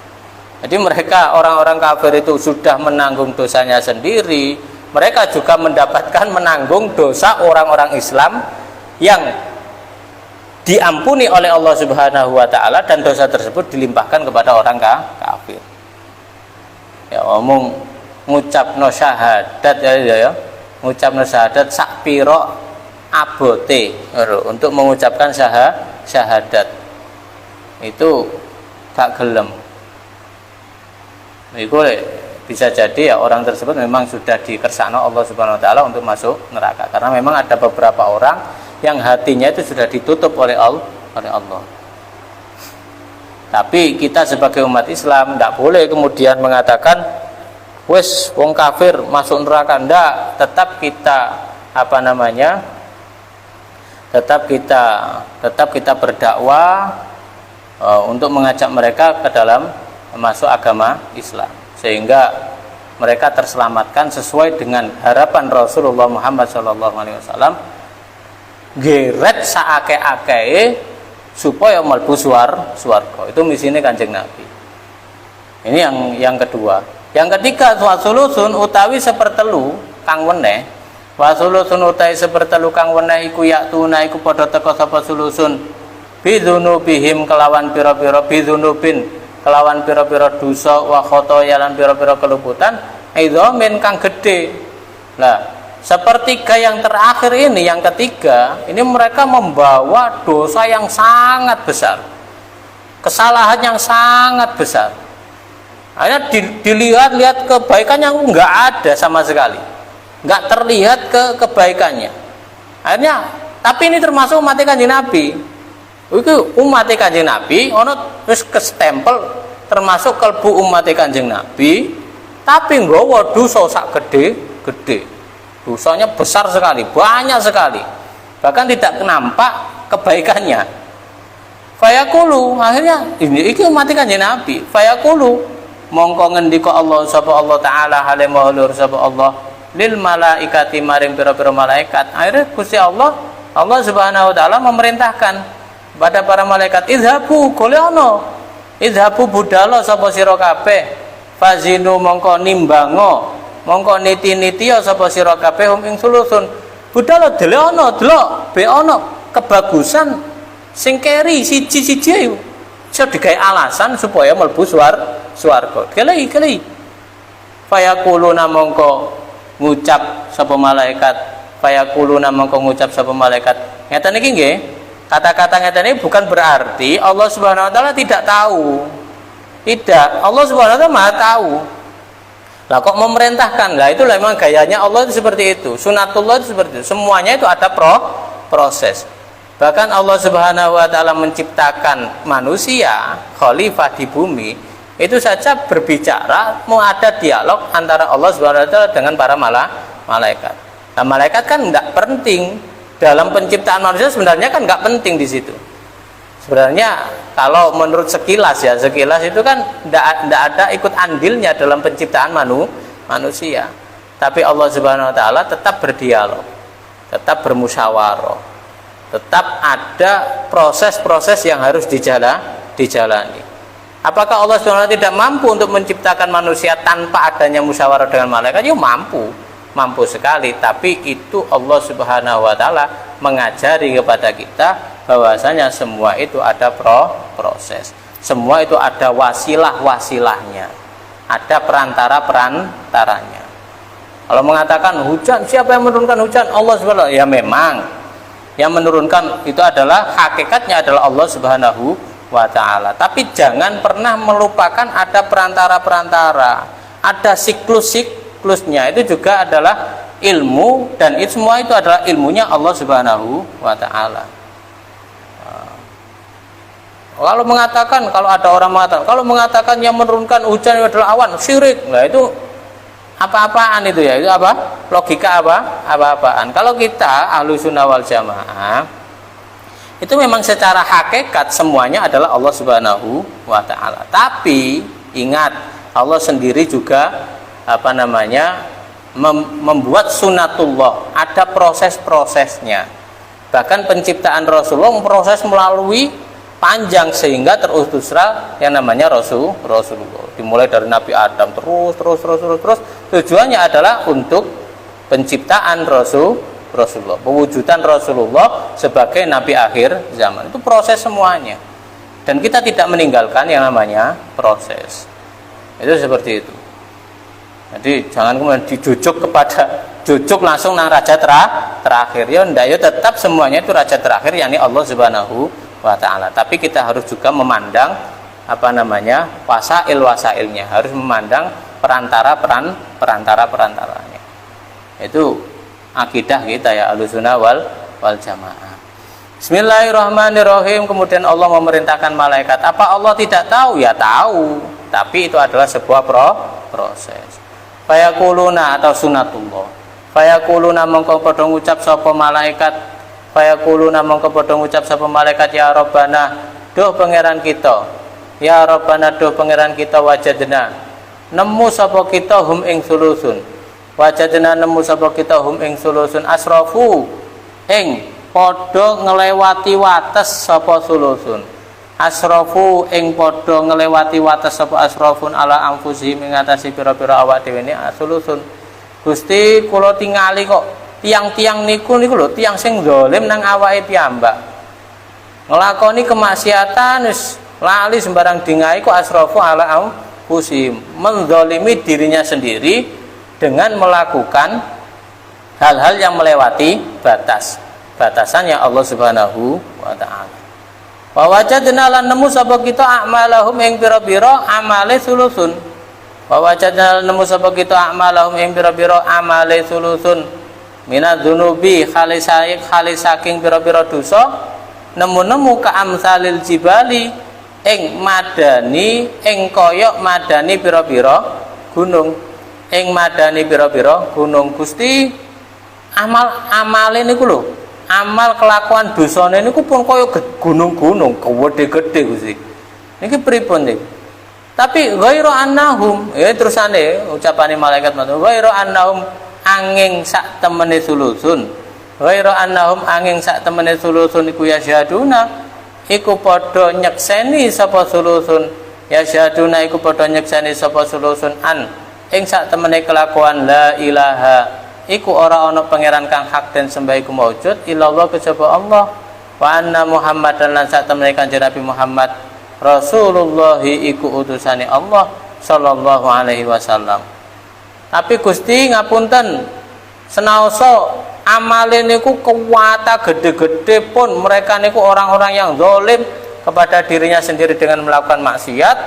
Speaker 1: Jadi mereka orang-orang kafir itu sudah menanggung dosanya sendiri, mereka juga mendapatkan menanggung dosa orang-orang Islam yang diampuni oleh Allah Subhanahu wa taala dan dosa tersebut dilimpahkan kepada orang kafir. Ya omong ngucapno syahadat ya. Ngucapno syahadat sak pira abote untuk mengucapkan syahadat. Itu gak gelem. Itu bisa jadi ya orang tersebut memang sudah dikersakno Allah Subhanahu wa taala untuk masuk neraka. Karena memang ada beberapa orang yang hatinya itu sudah ditutup oleh Allah. Tapi kita sebagai umat Islam tidak boleh kemudian mengatakan wes wong kafir masuk neraka. Ndak, tetap kita tetap kita berdakwah untuk mengajak mereka ke dalam masuk agama Islam sehingga mereka terselamatkan sesuai dengan harapan Rasulullah Muhammad SAW, geret saake-ake supaya mlebu swarga. Itu misinya Kanjeng Nabi. Ini yang kedua. Yang ketiga, wasulusun utawi sepertelu kang weneh. Wasulusun utawi sepertelu kang weneh iku yaktuna iku padha teka sapa sulusun bidzunubihim kelawan pira-pira bidzunubin kelawan pira-pira dosa wa khotoya lan pira-pira keluputan idzamin kang gedhe. Lah, sepertiga yang terakhir ini, yang ketiga, ini mereka membawa dosa yang sangat besar, kesalahan yang sangat besar. Akhirnya dilihat-lihat kebaikan yang enggak ada sama sekali, enggak terlihat kebaikannya. Akhirnya, tapi ini termasuk umat Kanjeng Nabi. Itu umat Kanjeng Nabi, ono terus kestempel termasuk kalbu umat Kanjeng Nabi, tapi nggawa dosa sak gede-gede. Dosanya besar sekali, banyak sekali, bahkan tidak nampak kebaikannya. Fayaqulu, akhirnya ini umat Kanjeng Nabi. Fayaqulu, mongko ngendika Allah sapa Allah taala hale maulur sapa Allah lil malaikati maring pira-pira malaikat. Akhirnya Gusti Allah Subhanahu wa taala memerintahkan pada para malaikat, idhabu golekno, idhabu budalo sapa sira kabeh, fazinu mongko nimbango, mongko niti-niti ya sapa sira kabeh hum ing sulusun. Budal delok be ana kebagusan sing keri siji-siji ayo. Iso digawe alasan supaya mlebu swarga. Gelei. Fayaquluna mongko ngucap sapa malaikat, fayaquluna mongko ngucap sapa malaikat. Ngeten iki nggih. Kata-kata ngeten ini bukan berarti Allah Subhanahu wa taala tidak tahu. Tidak, Allah Subhanahu wa taala Maha tahu. Lah kok memerintahkan? Lah itu memang gayanya Allah itu seperti itu. Sunatullah itu seperti itu. Semuanya itu ada proses. Bahkan Allah Subhanahu wa taala menciptakan manusia khalifah di bumi, itu saja berbicara mau ada dialog antara Allah Subhanahu wa taala dengan para malaikat. Nah, malaikat kan enggak penting dalam penciptaan manusia, sebenarnya kan enggak penting di situ. Sebenarnya kalau menurut sekilas itu kan tidak ada ikut andilnya dalam penciptaan manusia. Tapi Allah Subhanahu wa taala tetap berdialog, tetap bermusyawarah, tetap ada proses-proses yang harus dijalani. Apakah Allah Subhanahu wa taala tidak mampu untuk menciptakan manusia tanpa adanya musyawarah dengan malaikat? Ya mampu sekali. Tapi itu Allah Subhanahu wa taala mengajari kepada kita bahwasanya semua itu ada proses, semua itu ada wasilah-wasilahnya, ada perantara-perantaranya. Kalau mengatakan hujan, siapa yang menurunkan hujan? Allah Subhanahu wa taala. Ya memang yang menurunkan itu adalah hakikatnya adalah Allah Subhanahu wa taala. Tapi jangan pernah melupakan ada perantara-perantara, ada siklus-siklusnya. Itu juga adalah ilmu, dan itu semua itu adalah ilmunya Allah Subhanahu wa taala. Kalau ada orang mengatakan yang menurunkan hujan adalah awan, syirik. Nah itu apa-apaan itu ya? Itu apa? Logika apa-apaan. Kalau kita Ahlussunnah wal Jamaah itu memang secara hakikat semuanya adalah Allah Subhanahu wa taala. Tapi ingat, Allah sendiri juga membuat sunatullah, ada proses-prosesnya. Bahkan penciptaan Rasulullah proses melalui panjang sehingga terutuslah yang namanya Rasulullah. Dimulai dari Nabi Adam terus tujuannya adalah untuk penciptaan Rasulullah, pewujudan Rasulullah sebagai Nabi akhir zaman. Itu proses semuanya. Dan kita tidak meninggalkan yang namanya proses. Itu seperti itu. Jadi jangan kemudian jujuk langsung nang raja terakhir. Ya ndak, ya tetap semuanya itu raja terakhir yakni Allah Subhanahu wa taala. Tapi kita harus juga memandang wasailnya, harus memandang perantaranya. Itu akidah kita ya Ahlussunnah wal Jamaah. Bismillahirrahmanirrahim. Kemudian Allah memerintahkan malaikat. Apa Allah tidak tahu? Ya tahu, tapi itu adalah sebuah proses. Fayaquluna atau sunatullah. Fayaquluna mongko padha ngucap sapa malaikat. Fayaquluna mongko padha ngucap sapa malaikat, ya Rabbana, duh pangeran kita. Ya Rabbana, duh pangeran kita, wajadna nemu sapa kita hum ing sulusun. Wajadna nemu sapa kita hum ing sulusun asrafu ing padha nglewati wates sapa sulusun. Asrafu ing padha nglewati wates sapa asrafun ala anfusihim ing ngatasi pira-pira awak dhewe ne sulusun. Gusti kula tingali kok tiang-tiang niku lho, tiang sing zalim nang awake piyambak. Nglakoni kemaksiatan wis lali sembarang dingai kok asrafu ala anfusihim, menzalimi dirinya sendiri dengan melakukan hal-hal yang melewati batasannya Allah Subhanahu wa taala. Wa wajadna lan nemu sapa kita a'malahum ing pira-pira amale sulusun. Wa wajadna nemu sapa kita a'malahum ing pira-pira amale sulusun minadzunubi khalisaking pira-pira dosa, nemu-nemu ka amsalil jibali ing madani ing koyok madani pira-pira gunung. Ing madani pira-pira gunung. Gusti amale niku lho, amal kelakuan dosane niku pun kaya gunung-gunung gede-gede Gusti. Niki pripun niki? Tapi ghairu annahum, ya terusane ucapane malaikat matur, ghairu annahum angin sak temene sulusun. Ghairu annahum angin sak temene sulusun iku ya syahaduna, iku padha nyekseni sapa sulusun. Ya syahaduna iku padha nyekseni sapa sulusun an ing sak temene kelakuan la ilaha iku ora ana pangeran kang hak den sembah iku maujud illallah kejaba Allah, wa anna Muhammadan lan sak temene Kanjeng Nabi Muhammad Rasulullah iku utusane Allah sallallahu alaihi wasallam. Tapi Gusti ngapunten, senaosa amale niku kuwata gede-gede pun mereka niku orang-orang yang zalim kepada dirinya sendiri dengan melakukan maksiat,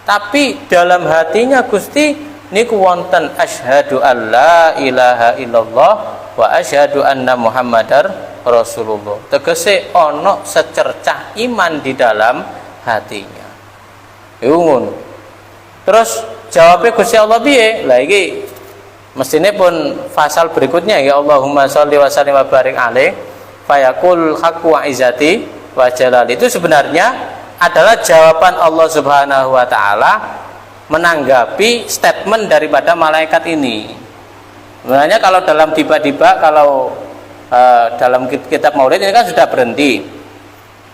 Speaker 1: tapi dalam hatinya Gusti niku wonten asyhadu alla ilaha illallah wa asyhadu anna Muhammadar Rasulullah. Tegese ana secercah iman di dalam hatinya. Iku ngono. Terus jawabnya Gusti Allah piye? Lah iki mestine pun pasal berikutnya ya Allahumma sholli wa sallim wa barik alaih fayaqul haqqu wa izzati wa jalali. Itu sebenarnya adalah jawaban Allah Subhanahu wa taala menanggapi statement daripada malaikat ini. Sebenarnya kalau dalam tiba-tiba dalam kitab Maulid ini kan sudah berhenti.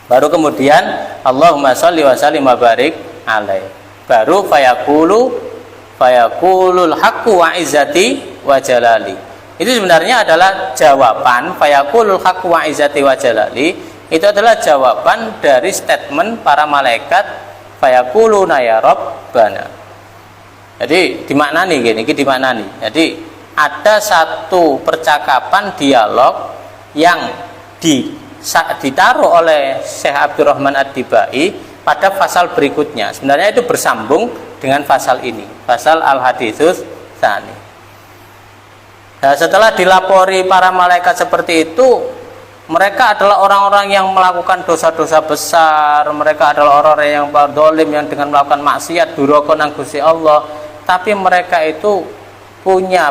Speaker 1: Baru kemudian Allahumma sholli wa sallim wa barik alaih. Baru fayaqulul haqqu wa izzati wa jalali. Itu sebenarnya adalah jawaban fayaqulul haqqu wa izzati wa jalali. Itu adalah jawaban dari statement para malaikat fayaquluna ya rabbana. Jadi dimaknani gini, dimaknani. Jadi ada satu percakapan dialog yang ditaruh oleh Syekh Abdurrahman Ad-Dibai pada pasal berikutnya. Sebenarnya itu bersambung dengan pasal ini, pasal Al-Haditsus Tsani. Nah, setelah dilapori para malaikat seperti itu, Mereka adalah orang-orang yang melakukan dosa-dosa besar. Mereka adalah orang-orang yang berdolim, yang dengan melakukan maksiat duraka nang Gusti Allah. Tapi mereka itu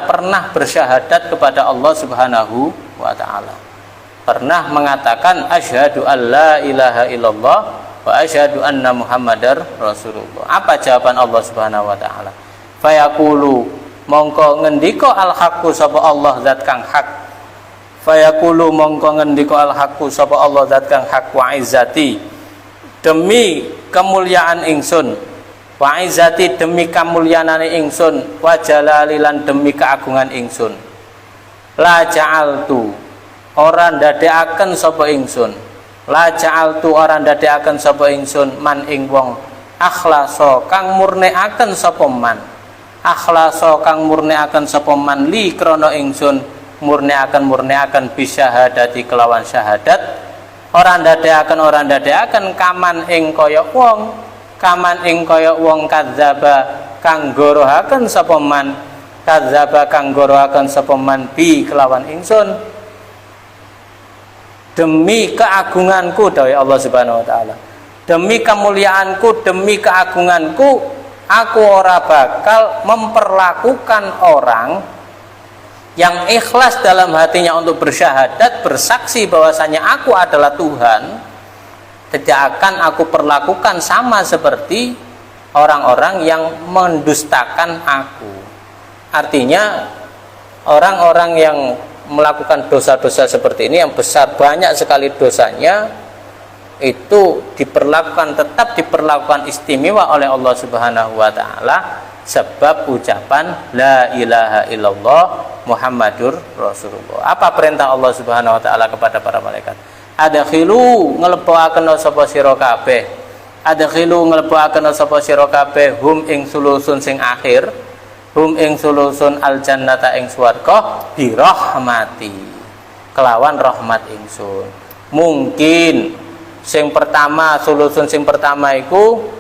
Speaker 1: pernah bersyahadat kepada Allah Subhanahu wa ta'ala. Pernah mengatakan asyhadu alla ilaha illallah wa asyhadu anna muhammadar rasulullah. Apa jawaban Allah Subhanahu wa ta'ala? Fayaqulu, mongko ngendika al-haqqu sapa Allah zat kang hak. Fayaqulu, mongko ngendika al-haqqu sapa Allah zat kang hak, wa izzati, demi kemuliaan ingsun, wa izzati, demi kamulyanane ingsun, wa jalali, lan demi keagungan ingsun, la ja'altu, ora ndadekaken sapa ingsun, la ja'altu, ora ndadekaken sapa ingsun, man ing wong, akhlasa kang murnekaken sapa man, akhlasa kang murnekaken sapa man, li krana ingsun, murniakan bisyahadati kelawan syahadat, orang ndadekaken kaman ing kaya wong, kaman ing kaya wong kadzaba kang gorohaken sapa man, kadzaba kang gorohaken sapa man bi kelawan ingsun, demi keagunganku dawuh Allah Subhanahu wa taala, demi kemuliaanku, demi keagunganku, aku ora bakal memperlakukan orang yang ikhlas dalam hatinya untuk bersyahadat, bersaksi bahwasanya aku adalah Tuhan, tidak akan aku perlakukan sama seperti orang-orang yang mendustakan aku. Artinya orang-orang yang melakukan dosa-dosa seperti ini, yang besar, banyak sekali dosanya, itu tetap diperlakukan istimewa oleh Allah Subhanahu wa ta'ala sebab ucapan la ilaha illallah Muhammadur Rasulullah. Apa perintah Allah Subhanahu wa ta'ala kepada para malaikat? Adkhilu, ngleboaken sapa sira kabeh, adkhilu, ngleboaken sapa sira kabeh, hum ing sulusun sing akhir, hum ing sulusun al jannata ing swarga, bi rahmati, kelawan rahmat ingsun. Mungkin sing pertama, sulusun sing pertama iku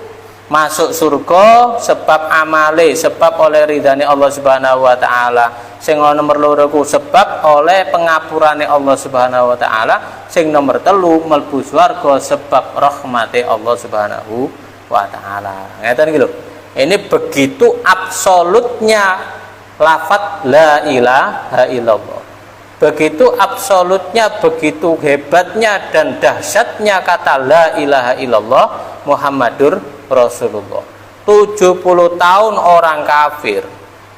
Speaker 1: masuk surga sebab amale, sebab oleh ridhani Allah Subhanahu wa ta'ala. Sing nomor loro ku sebab oleh pengapurane Allah Subhanahu wa ta'ala. Sing nomor telu mlebu swarga sebab rahmate Allah Subhanahu wa ta'ala. Ngeten iki lho. Ini begitu absolutnya lafaz la ilaha illallah. Begitu absolutnya, begitu hebatnya dan dahsyatnya kata la ilaha illallah Muhammadur Rasulullah. 70 tahun orang kafir,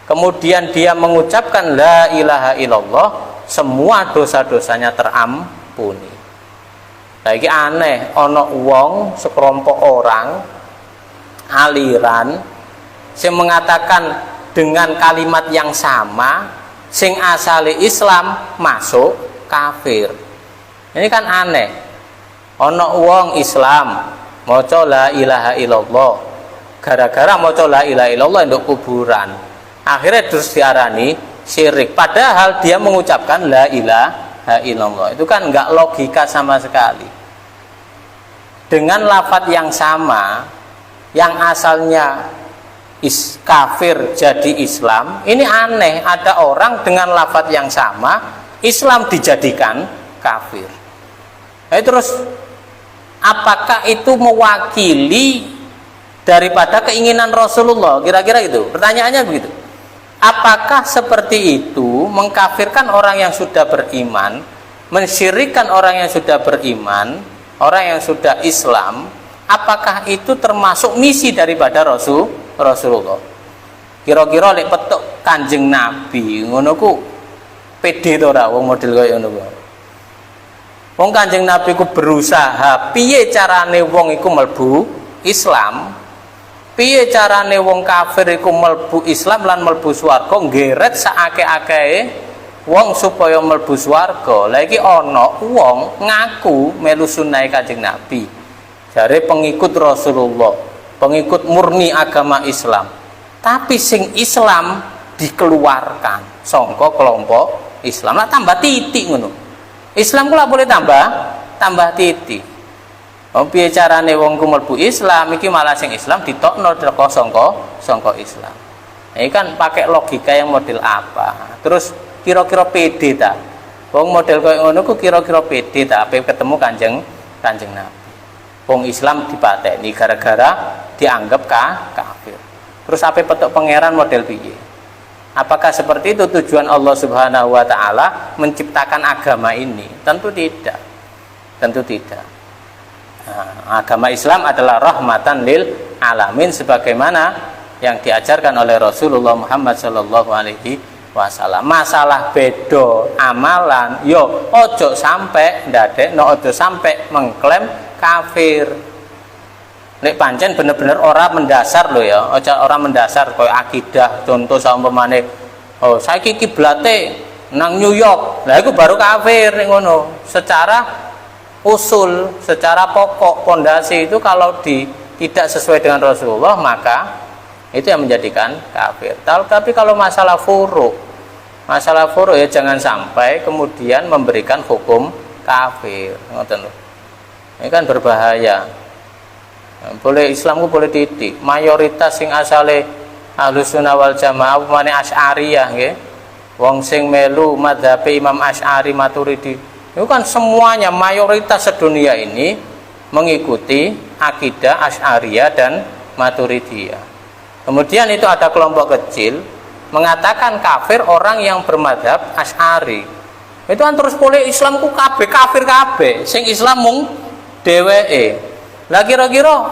Speaker 1: kemudian dia mengucapkan la ilaha illallah, semua dosa-dosanya terampuni. Lagi aneh, ono wong sekelompok orang aliran yang mengatakan dengan kalimat yang sama, sing asali Islam masuk kafir. Ini kan aneh. Ono wong Islam maca la ilaha illallah, gara-gara maca la ilaha illallah nduk kuburan, akhirnya terus diarani syirik, padahal dia mengucapkan la ilaha illallah. Itu kan enggak logika sama sekali. Dengan lafaz yang sama, yang asalnya kafir jadi Islam, ini aneh, ada orang dengan lafaz yang sama Islam dijadikan kafir. Terus apakah itu mewakili daripada keinginan Rasulullah? Kira-kira itu pertanyaannya begitu. Apakah seperti itu mengkafirkan orang yang sudah beriman, mensyirikkan orang yang sudah beriman, orang yang sudah Islam? Apakah itu termasuk misi daripada Rasulullah? Kira-kira lek petuk Kanjeng Nabi ngono ku pede to ora wong model kaya ngono ku. Wong Kanjeng Nabi ku berusaha piye carane wong iku mlebu Islam, piye carane wong kafir iku mlebu Islam lan mlebu swarga, nggeret saakeh-akehe wong supaya mlebu swarga. Lah iki ana wong ngaku melu sunah Kanjeng Nabi, jare pengikut Rasulullah, pengikut murni agama Islam, tapi sing Islam dikeluarkan sangka kelompok Islam. Lah tambah titik ngono. Islam kula boleh tambah titik. Wong piye carane wong ku mlebu Islam iki malah sing Islam ditokno teko sangka Islam. Ini kan pakai logika yang model apa? Terus kira-kira pede ta? Wong model koyo ngono ku kira-kira pede ta ape ketemu Kanjeng Nabi. Wong Islam dipateni gara-gara dianggap kafir. Terus ape petuk pangeran model piye? Apakah seperti itu tujuan Allah Subhanahu wa taala menciptakan agama ini? Tentu tidak. Tentu tidak. Nah, agama Islam adalah rahmatan lil alamin sebagaimana yang diajarkan oleh Rasulullah Muhammad sallallahu alaihi wasallam. Masalah bedo amalan yo ojo sampai ndadekno, ojo sampai mengklaim kafir. Nek pancen bener-bener orang mendasar lho ya, ojo orang mendasar koyo akidah contoh saumpamane oh saiki kiblate nang New York. Lah iku baru kafir ning ngono. Secara usul, secara pokok pondasi itu kalau tidak sesuai dengan Rasulullah maka itu yang menjadikan kafir. Tapi kalau masalah furu ya jangan sampai kemudian memberikan hukum kafir. Ngoten lho. Ini kan berbahaya. Boleh Islamku boleh titik. Mayoritas sing asale Ahlussunnah wal Jamaah upamane Asy'ariyah nggih. Wong sing melu madzhab Imam Asy'ari Maturidi. Itu kan semuanya mayoritas sedunia ini mengikuti akidah Asy'ariyah dan Maturidiyah. Kemudian itu ada kelompok kecil mengatakan kafir orang yang bermadhab Asy'ari. Itu kan terus boleh Islamku kabeh kafir kabeh, sing Islam mung dheweke. Lah kira-kira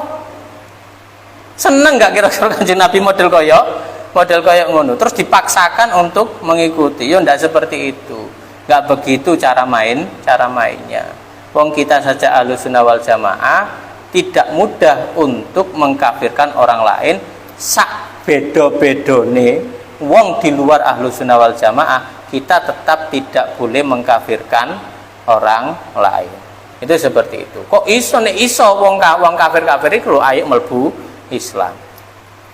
Speaker 1: seneng gak kira-kira Kanjeng Nabi model kaya ngono? Terus dipaksakan untuk mengikuti. Ya ndak seperti itu. Enggak begitu cara mainnya. Wong kita saja Ahlussunnah wal Jamaah tidak mudah untuk mengkafirkan orang lain. Sak bedo-bedone wong di luar Ahlussunnah wal Jamaah kita tetap tidak boleh mengkafirkan orang lain. Itu seperti itu. Kok iso wong kafir-kafir iku ayo mlebu Islam.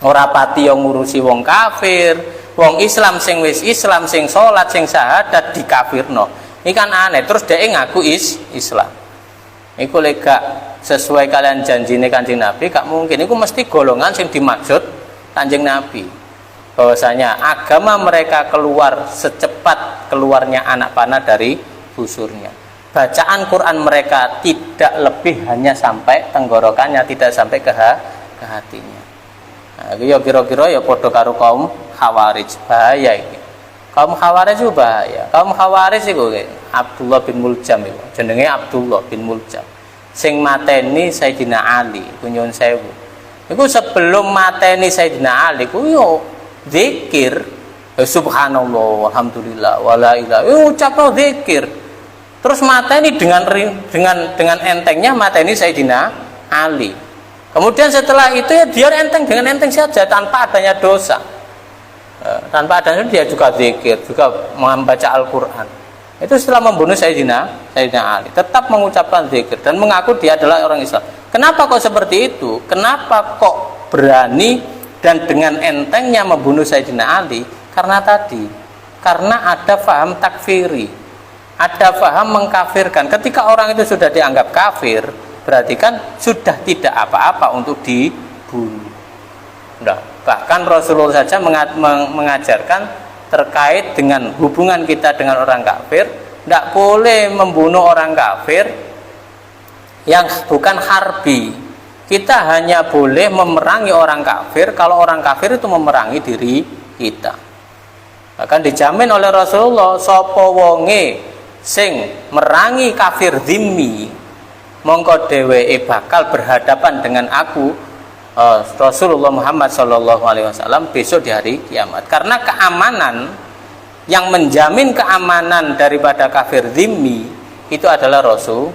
Speaker 1: Ora pati yo ngurusi wong kafir, wong Islam sing wis Islam sing salat sing syahadat dikafirno. Iki kan aneh, terus dhek ngaku Islam. Iku lek gak sesuai kalian janjine Kanjeng Nabi, gak mungkin. Iku mesti golongan sing dimaksud Kanjeng Nabi. Bahwasanya agama mereka keluar secepat keluarnya anak panah dari busurnya. Bacaan Quran mereka tidak lebih hanya sampai tenggorokannya, tidak sampai ke hatinya. Nah, ya kira-kira ya padha karo kaum Khawarij. Bahaya iki. Kaum Khawarij itu bahaya. Kaum Khawarij iku Abdullah bin Muljam iku. Jenenge Abdullah bin Muljam. Sing mateni Sayyidina Ali, nyuwun sewu. Iku sebelum mateni Sayyidina Ali ku yo zikir subhanallah alhamdulillah wala ilaha ucapno zikir. Terus mateni dengan entengnya mateni Sayyidina Ali. Kemudian setelah itu ya dia enteng dengan enteng saja tanpa adanya dosa. Tanpa adanya dia juga zikir, juga membaca Al-Qur'an. Itu setelah membunuh Sayyidina Ali, tetap mengucapkan zikir dan mengaku dia adalah orang Islam. Kenapa kok seperti itu? Kenapa kok berani dan dengan entengnya membunuh Sayyidina Ali? Karena ada faham takfiri. Ada faham mengkafirkan. Ketika orang itu sudah dianggap kafir, berarti kan sudah tidak apa-apa untuk dibunuh. Nah, bahkan Rasulullah saja mengajarkan terkait dengan hubungan kita dengan orang kafir, tidak boleh membunuh orang kafir yang bukan harbi. Kita hanya boleh memerangi orang kafir kalau orang kafir itu memerangi diri kita. Bahkan dijamin oleh Rasulullah, sapa wonge sing merangi kafir zimmi mongko dheweke bakal berhadapan dengan aku Rasulullah Muhammad SAW besok di hari kiamat. Karena keamanan yang menjamin keamanan daripada kafir zimmi itu adalah Rasul.